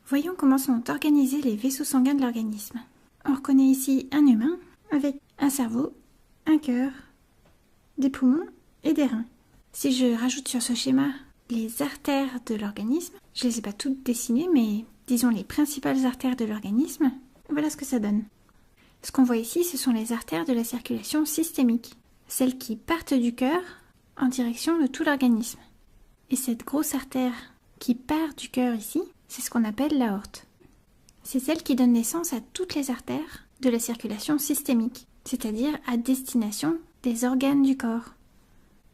Voyons comment sont organisés les vaisseaux sanguins de l'organisme. On reconnaît ici un humain avec un cerveau, un cœur, des poumons et des reins. Si je rajoute sur ce schéma les artères de l'organisme, je ne les ai pas toutes dessinées, mais disons les principales artères de l'organisme, voilà ce que ça donne. Ce qu'on voit ici, ce sont les artères de la circulation systémique, celles qui partent du cœur en direction de tout l'organisme. Et cette grosse artère qui part du cœur ici, c'est ce qu'on appelle l'aorte. C'est celle qui donne naissance à toutes les artères de la circulation systémique, c'est-à-dire à destination des organes du corps.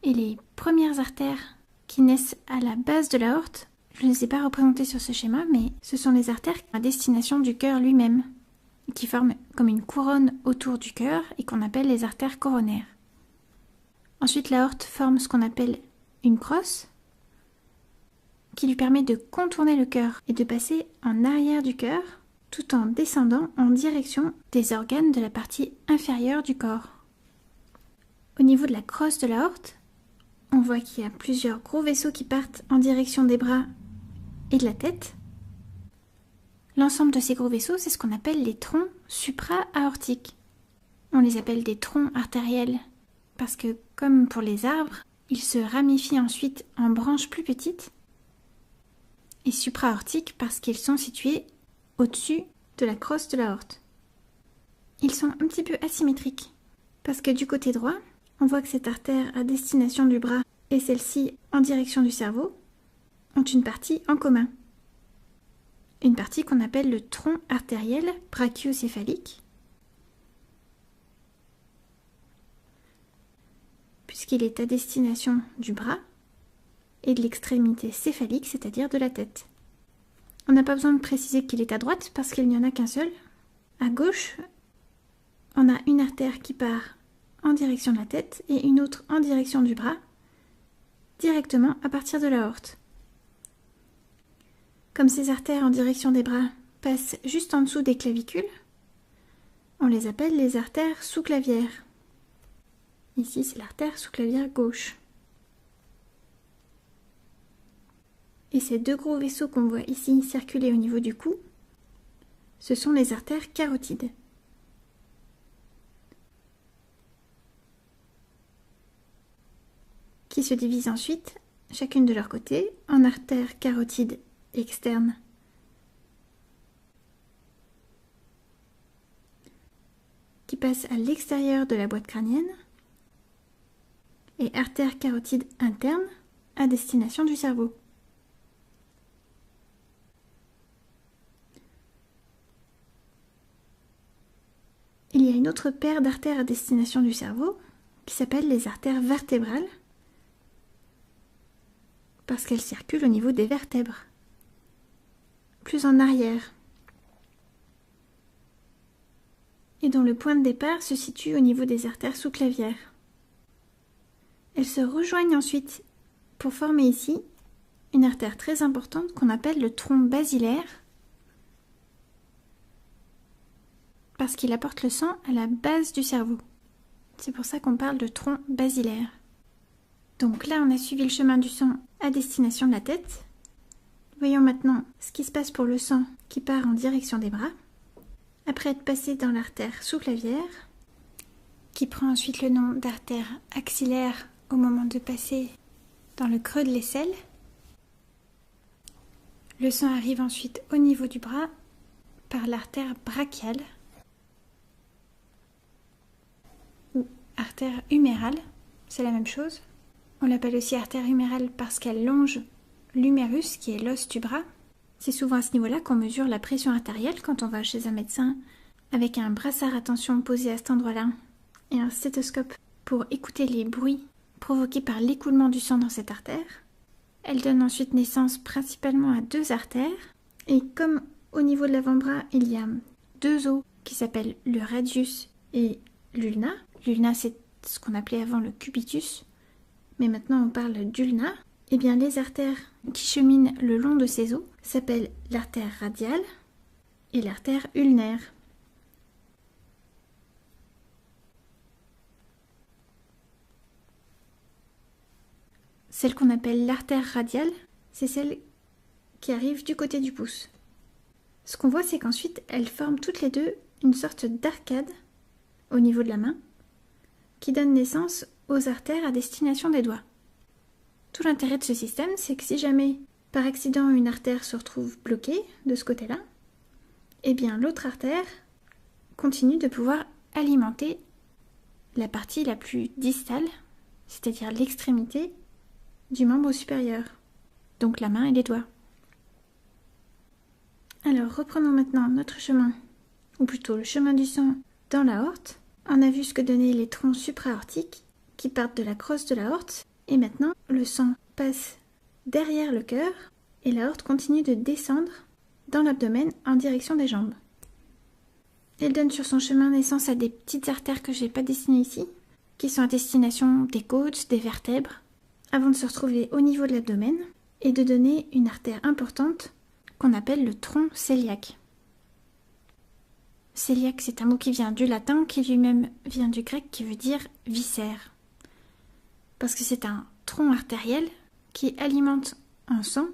Et les premières artères qui naissent à la base de l'aorte, je ne les ai pas représentées sur ce schéma, mais ce sont les artères à destination du cœur lui-même, qui forment comme une couronne autour du cœur et qu'on appelle les artères coronaires. Ensuite, l'aorte forme ce qu'on appelle une crosse, qui lui permet de contourner le cœur et de passer en arrière du cœur, tout en descendant en direction des organes de la partie inférieure du corps. Au niveau de la crosse de l'aorte, on voit qu'il y a plusieurs gros vaisseaux qui partent en direction des bras et de la tête. L'ensemble de ces gros vaisseaux, c'est ce qu'on appelle les troncs supra-aortiques. On les appelle des troncs artériels parce que, comme pour les arbres, ils se ramifient ensuite en branches plus petites, et supra-aortiques parce qu'ils sont situés au-dessus de la crosse de l'aorte. Ils sont un petit peu asymétriques parce que du côté droit, on voit que cette artère à destination du bras et celle-ci en direction du cerveau ont une partie en commun. Une partie qu'on appelle le tronc artériel brachiocéphalique, puisqu'il est à destination du bras et de l'extrémité céphalique, c'est-à-dire de la tête. On n'a pas besoin de préciser qu'il est à droite parce qu'il n'y en a qu'un seul. À gauche, on a une artère qui part en direction de la tête et une autre en direction du bras, directement à partir de l'aorte. Comme ces artères en direction des bras passent juste en dessous des clavicules, on les appelle les artères sous-clavières. Ici, c'est l'artère sous-clavière gauche. Et ces deux gros vaisseaux qu'on voit ici circuler au niveau du cou, ce sont les artères carotides. Qui se divisent ensuite, chacune de leur côté, en artères carotides externes qui passent à l'extérieur de la boîte crânienne et artères carotides internes à destination du cerveau. Il y a une autre paire d'artères à destination du cerveau qui s'appelle les artères vertébrales parce qu'elles circulent au niveau des vertèbres, plus en arrière, et dont le point de départ se situe au niveau des artères sous-clavières. Elles se rejoignent ensuite pour former ici une artère très importante qu'on appelle le tronc basilaire parce qu'il apporte le sang à la base du cerveau. C'est pour ça qu'on parle de tronc basilaire. Donc là, on a suivi le chemin du sang à destination de la tête. Voyons maintenant ce qui se passe pour le sang qui part en direction des bras, après être passé dans l'artère sous-clavière, qui prend ensuite le nom d'artère axillaire au moment de passer dans le creux de l'aisselle. Le sang arrive ensuite au niveau du bras par l'artère brachiale ou artère humérale, c'est la même chose. On l'appelle aussi artère humérale parce qu'elle longe l'humérus qui est l'os du bras. C'est souvent à ce niveau-là qu'on mesure la pression artérielle quand on va chez un médecin avec un brassard à tension posé à cet endroit-là et un stéthoscope pour écouter les bruits provoqués par l'écoulement du sang dans cette artère. Elle donne ensuite naissance principalement à deux artères et comme au niveau de l'avant-bras il y a deux os qui s'appellent le radius et l'ulna. L'ulna c'est ce qu'on appelait avant le cubitus, mais maintenant on parle d'ulna. Eh bien, les artères qui cheminent le long de ces os s'appellent l'artère radiale et l'artère ulnaire. Celle qu'on appelle l'artère radiale, c'est celle qui arrive du côté du pouce. Ce qu'on voit, c'est qu'ensuite, elles forment toutes les deux une sorte d'arcade au niveau de la main qui donne naissance aux artères à destination des doigts. Tout l'intérêt de ce système, c'est que si jamais, par accident, une artère se retrouve bloquée de ce côté-là, eh bien l'autre artère continue de pouvoir alimenter la partie la plus distale, c'est-à-dire l'extrémité du membre supérieur, donc la main et les doigts. Alors reprenons maintenant notre chemin, ou plutôt le chemin du sang dans l'aorte. On a vu ce que donnaient les troncs supra-aortiques qui partent de la crosse de l'aorte, et maintenant le sang passe derrière le cœur et l'aorte continue de descendre dans l'abdomen en direction des jambes. Elle donne sur son chemin naissance à des petites artères que je n'ai pas dessinées ici, qui sont à destination des côtes, des vertèbres, avant de se retrouver au niveau de l'abdomen et de donner une artère importante qu'on appelle le tronc cœliaque. Cœliaque, c'est un mot qui vient du latin, qui lui-même vient du grec, qui veut dire viscère. Parce que c'est un tronc artériel qui alimente en sang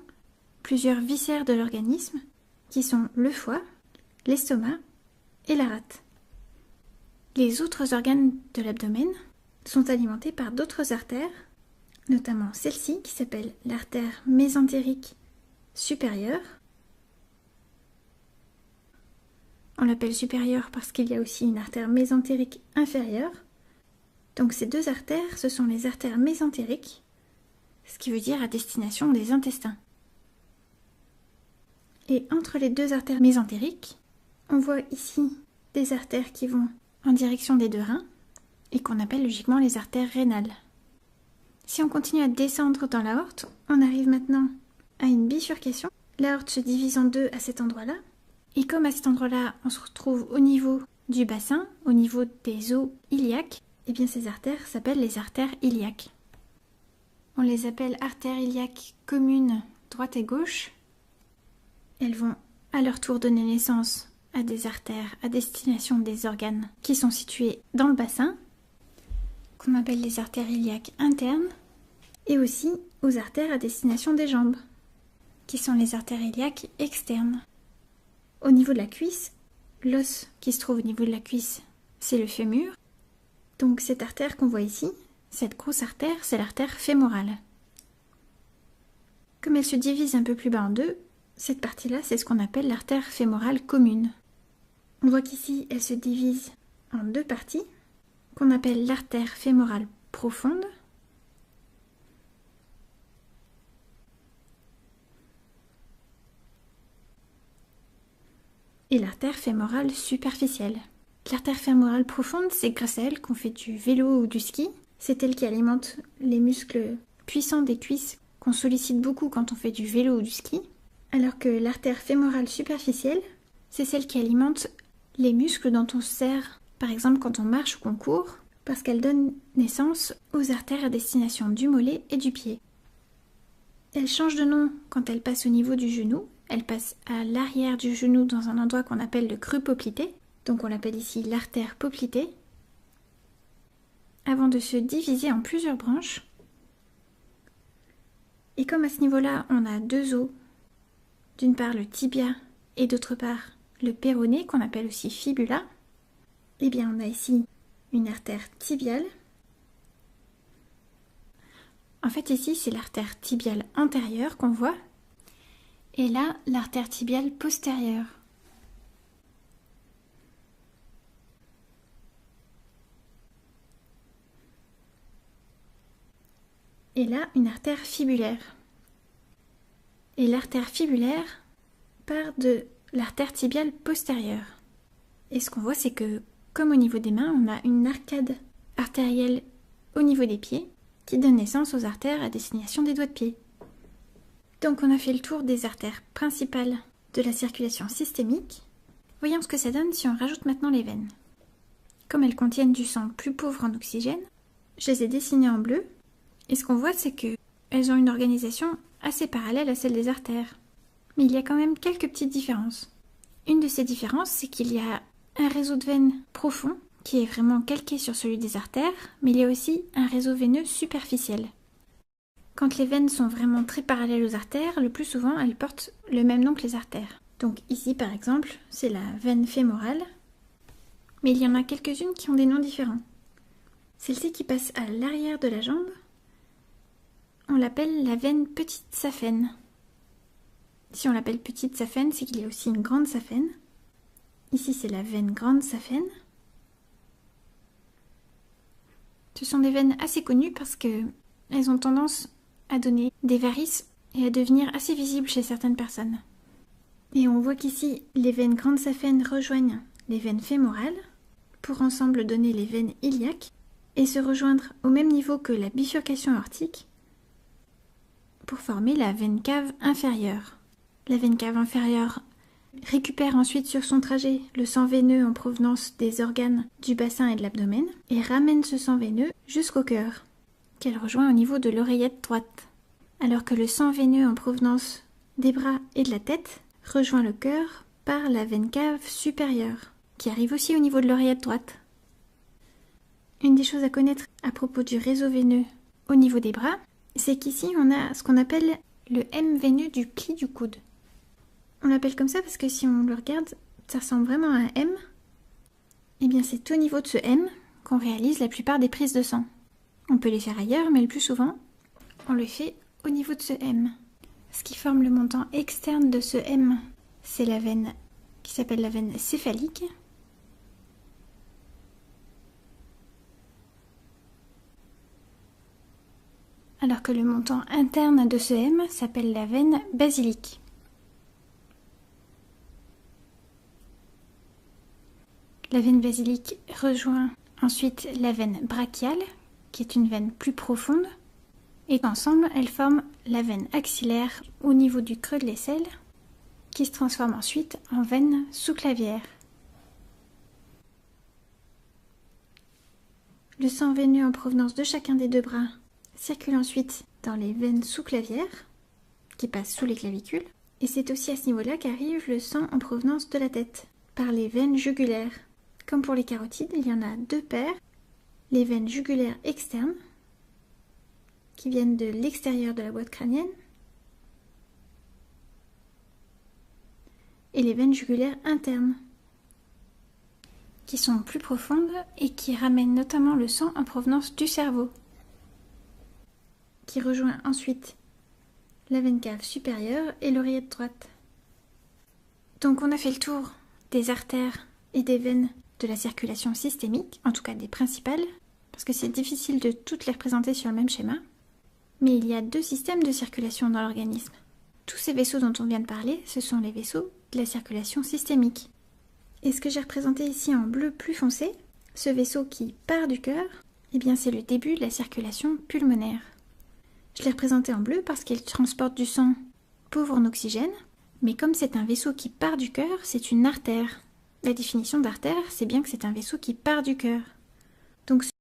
plusieurs viscères de l'organisme, qui sont le foie, l'estomac et la rate. Les autres organes de l'abdomen sont alimentés par d'autres artères, notamment celle-ci qui s'appelle l'artère mésentérique supérieure. On l'appelle supérieure parce qu'il y a aussi une artère mésentérique inférieure. Donc ces deux artères, ce sont les artères mésentériques, ce qui veut dire à destination des intestins. Et entre les deux artères mésentériques, on voit ici des artères qui vont en direction des deux reins et qu'on appelle logiquement les artères rénales. Si on continue à descendre dans l'aorte, on arrive maintenant à une bifurcation. L'aorte se divise en deux à cet endroit-là. Et comme à cet endroit-là, on se retrouve au niveau du bassin, au niveau des os iliaques, eh bien ces artères s'appellent les artères iliaques. On les appelle artères iliaques communes droite et gauche. Elles vont à leur tour donner naissance à des artères à destination des organes qui sont situés dans le bassin, qu'on appelle les artères iliaques internes, et aussi aux artères à destination des jambes, qui sont les artères iliaques externes. Au niveau de la cuisse, l'os qui se trouve au niveau de la cuisse, c'est le fémur. Donc cette artère qu'on voit ici, cette grosse artère, c'est l'artère fémorale. Comme elle se divise un peu plus bas en deux, cette partie-là, c'est ce qu'on appelle l'artère fémorale commune. On voit qu'ici, elle se divise en deux parties, qu'on appelle l'artère fémorale profonde et l'artère fémorale superficielle. L'artère fémorale profonde, c'est grâce à elle qu'on fait du vélo ou du ski. C'est elle qui alimente les muscles puissants des cuisses qu'on sollicite beaucoup quand on fait du vélo ou du ski. Alors que l'artère fémorale superficielle, c'est celle qui alimente les muscles dont on se sert, par exemple quand on marche ou qu'on court, parce qu'elle donne naissance aux artères à destination du mollet et du pied. Elle change de nom quand elle passe au niveau du genou. Elle passe à l'arrière du genou dans un endroit qu'on appelle le creux poplité, donc on l'appelle ici l'artère poplitée, avant de se diviser en plusieurs branches. Et comme à ce niveau-là, on a deux os, d'une part le tibia et d'autre part le péroné, qu'on appelle aussi fibula, eh bien on a ici une artère tibiale. En fait ici c'est l'artère tibiale antérieure qu'on voit, et là l'artère tibiale postérieure. Et là une artère fibulaire. Et l'artère fibulaire part de l'artère tibiale postérieure. Et ce qu'on voit, c'est que, comme au niveau des mains, on a une arcade artérielle au niveau des pieds qui donne naissance aux artères à destination des doigts de pied. Donc on a fait le tour des artères principales de la circulation systémique. Voyons ce que ça donne si on rajoute maintenant les veines. Comme elles contiennent du sang plus pauvre en oxygène, je les ai dessinées en bleu. Et ce qu'on voit, c'est qu'elles ont une organisation assez parallèle à celle des artères. Mais il y a quand même quelques petites différences. Une de ces différences, c'est qu'il y a un réseau de veines profond qui est vraiment calqué sur celui des artères, mais il y a aussi un réseau veineux superficiel. Quand les veines sont vraiment très parallèles aux artères, le plus souvent elles portent le même nom que les artères. Donc ici par exemple, c'est la veine fémorale, mais il y en a quelques-unes qui ont des noms différents. Celle-ci qui passe à l'arrière de la jambe, on l'appelle la veine petite saphène. Si on l'appelle petite saphène, c'est qu'il y a aussi une grande saphène. Ici c'est la veine grande saphène. Ce sont des veines assez connues parce qu'elles ont tendance à donner des varices et à devenir assez visibles chez certaines personnes. Et on voit qu'ici, les veines grandes saphènes rejoignent les veines fémorales pour ensemble donner les veines iliaques et se rejoindre au même niveau que la bifurcation aortique pour former la veine cave inférieure. La veine cave inférieure récupère ensuite sur son trajet le sang veineux en provenance des organes du bassin et de l'abdomen et ramène ce sang veineux jusqu'au cœur, qu'elle rejoint au niveau de l'oreillette droite, alors que le sang veineux en provenance des bras et de la tête rejoint le cœur par la veine cave supérieure, qui arrive aussi au niveau de l'oreillette droite. Une des choses à connaître à propos du réseau veineux au niveau des bras, c'est qu'ici on a ce qu'on appelle le M veineux du pli du coude. On l'appelle comme ça parce que si on le regarde, ça ressemble vraiment à un M. Et bien c'est au niveau de ce M qu'on réalise la plupart des prises de sang. On peut les faire ailleurs, mais le plus souvent, on le fait au niveau de ce M. Ce qui forme le montant externe de ce M, c'est la veine qui s'appelle la veine céphalique. Alors que le montant interne de ce M s'appelle la veine basilique. La veine basilique rejoint ensuite la veine brachiale, qui est une veine plus profonde, et ensemble, elles forment la veine axillaire au niveau du creux de l'aisselle, qui se transforme ensuite en veine sous-clavière. Le sang veineux en provenance de chacun des deux bras circule ensuite dans les veines sous-clavières, qui passent sous les clavicules, et c'est aussi à ce niveau-là qu'arrive le sang en provenance de la tête, par les veines jugulaires. Comme pour les carotides, il y en a deux paires, les veines jugulaires externes, qui viennent de l'extérieur de la boîte crânienne, et les veines jugulaires internes, qui sont plus profondes et qui ramènent notamment le sang en provenance du cerveau, qui rejoint ensuite la veine cave supérieure et l'oreillette droite. Donc on a fait le tour des artères et des veines de la circulation systémique, en tout cas des principales, parce que c'est difficile de toutes les représenter sur le même schéma. Mais il y a deux systèmes de circulation dans l'organisme. Tous ces vaisseaux dont on vient de parler, ce sont les vaisseaux de la circulation systémique. Et ce que j'ai représenté ici en bleu plus foncé, ce vaisseau qui part du cœur, eh bien c'est le début de la circulation pulmonaire. Je l'ai représenté en bleu parce qu'il transporte du sang pauvre en oxygène, mais comme c'est un vaisseau qui part du cœur, c'est une artère. La définition d'artère, c'est bien que c'est un vaisseau qui part du cœur. Donc